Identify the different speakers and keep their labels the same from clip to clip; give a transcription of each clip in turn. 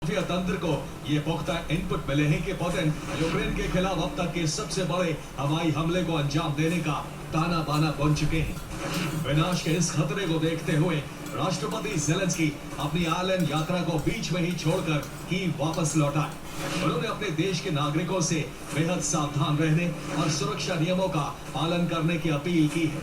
Speaker 1: तंत्र को ये पुख्ता इनपुट मिले हैं कि पुतिन यूक्रेन के खिलाफ अब तक के सबसे बड़े हवाई हमले को अंजाम देने का ताना बाना बुन चुके हैं। विनाश के इस खतरे को देखते हुए राष्ट्रपति ज़ेलेंस्की अपनी आयरलैंड यात्रा को बीच में ही छोड़कर कीव वापस लौट आए। उन्होंने अपने देश के नागरिकों से बेहद सावधान रहने और सुरक्षा नियमों का पालन करने की अपील की है।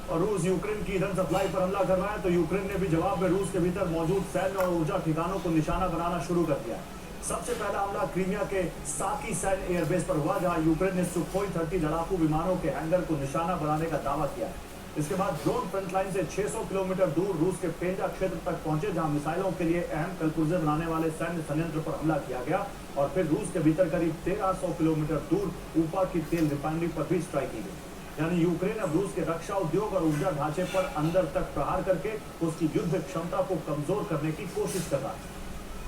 Speaker 2: और रूस यूक्रेन की ईंधन सप्लाई पर हमला कर रहा है, तो यूक्रेन ने भी जवाब में रूस के भीतर मौजूद सैन्य और ऊर्जा ठिकानों को निशाना बनाना शुरू कर दिया है। सबसे पहला हमला क्रीमिया के साकी सैन्य एयरबेस पर हुआ, जहां यूक्रेन ने सुखोई 30 लड़ाकू विमानों के हैंगर को निशाना बनाने का दावा किया है। इसके बाद ड्रोन फ्रंटलाइन से 600 किलोमीटर दूर रूस के पेंजा क्षेत्र तक पहुंचे, जहां मिसाइलों के लिए अहम कलपुर्जे बनाने वाले सैन्य संयंत्र पर हमला किया गया और फिर रूस के भीतर करीब 1300 किलोमीटर दूर ऊपा की तेल रिफाइनरी पर भी स्ट्राइक की गई। यानी यूक्रेन अब रूस के रक्षा उद्योग और ऊर्जा ढांचे पर अंदर तक प्रहार करके उसकी युद्ध क्षमता को कमजोर करने की कोशिश कर रहा है।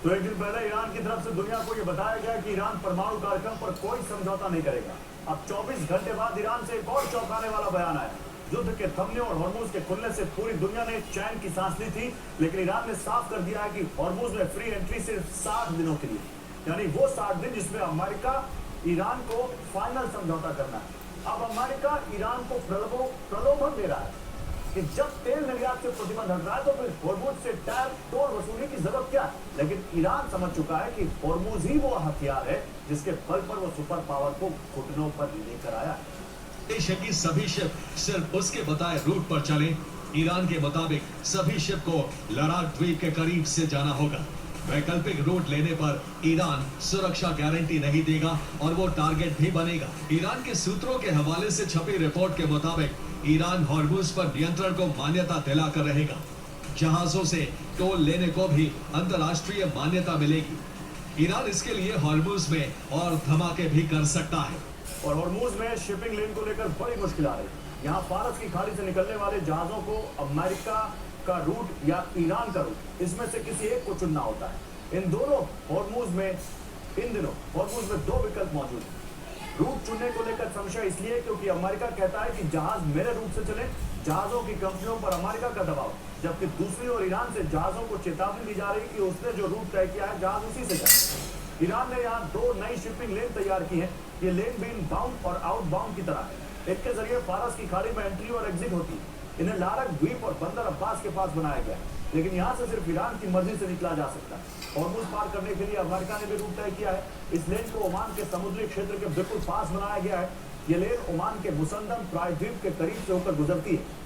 Speaker 2: तो एक दिन पहले ईरान की तरफ से दुनिया को यह बताया गया कि ईरान परमाणु कार्यक्रम पर कोई समझौता नहीं करेगा। अब 24 घंटे बाद ईरान से एक और चौंकाने वाला बयान आया। युद्ध के थमने और हॉर्मुज के खुलने से पूरी दुनिया ने चैन की सांस ली थी, लेकिन ईरान ने साफ कर दिया है कि हॉर्मुज में फ्री एंट्री सिर्फ 60 दिनों के लिए, यानी वो 60 दिन जिसमें अमेरिका ईरान को फाइनल समझौता करना है। अब अमेरिका ईरान को प्रलोभन दे रहा है कि जब तेल निर्यात से प्रतिबंध हट रहा है तो फिर हॉर्मुज से टैरिफ टोल वसूलने की जरूरत क्या है। लेकिन ईरान समझ चुका है कि हॉर्मुज ही वो हथियार है जिसके बल पर वो सुपर पावर को घुटनों पर लेकर आया है।
Speaker 1: देश है कि सभी शिप सिर्फ उसके बताए रूट पर चले। ईरान के मुताबिक सभी शिप को लड़ाक द्वीप के करीब से जाना होगा। वैकल्पिक रूट लेने पर ईरान सुरक्षा गारंटी नहीं देगा और वो टारगेट भी बनेगा। ईरान के सूत्रों के हवाले से छपी रिपोर्ट के मुताबिक ईरान हॉर्मुज पर नियंत्रण को मान्यता दिलाकर रहेगा। जहाजों से टोल लेने को भी अंतर्राष्ट्रीय मान्यता मिलेगी। ईरान इसके लिए हॉर्मुज में और धमाके भी कर सकता है।
Speaker 2: और हॉर्मुज में शिपिंग लेन को लेकर बड़ी मुश्किल आ रही है। यहाँ फारस की खाड़ी से निकलने वाले जहाजों को अमेरिका का रूट या ईरान का रूट, इसमें से किसी एक को चुनना होता है। इन दिनों हॉर्मुज में 2 विकल्प मौजूद हैं। रूट चुनने को लेकर संशय इसलिए क्योंकि अमेरिका कहता है कि जहाज मेरे रूट से चले। जहाजों की कंपनियों पर अमेरिका का दबाव, जबकि दूसरी ओर ईरान से जहाजों को चेतावनी दी जा रही कि उसने जो रूट तय किया है जहाज उसी से जाए। ईरान ने यहाँ 2 नई शिपिंग लेन तैयार की है। ये लेन भी इनबाउंड और आउटबाउंड की तरह है। इनके जरिए फारस की खाड़ी में एंट्री और एग्जिट होती है। इन्हें लारक द्वीप और बंदर अब्बास के पास बनाया गया है, लेकिन यहाँ से सिर्फ ईरान की मर्जी से निकला जा सकता है। हॉर्मुज पार करने के लिए अमेरिका ने भी रूट तय किया है। इस लेन को ओमान के समुद्री क्षेत्र के बिल्कुल पास बनाया गया है। ये लेन ओमान के मुसंदम प्रायद्वीप के करीब से होकर गुजरती है।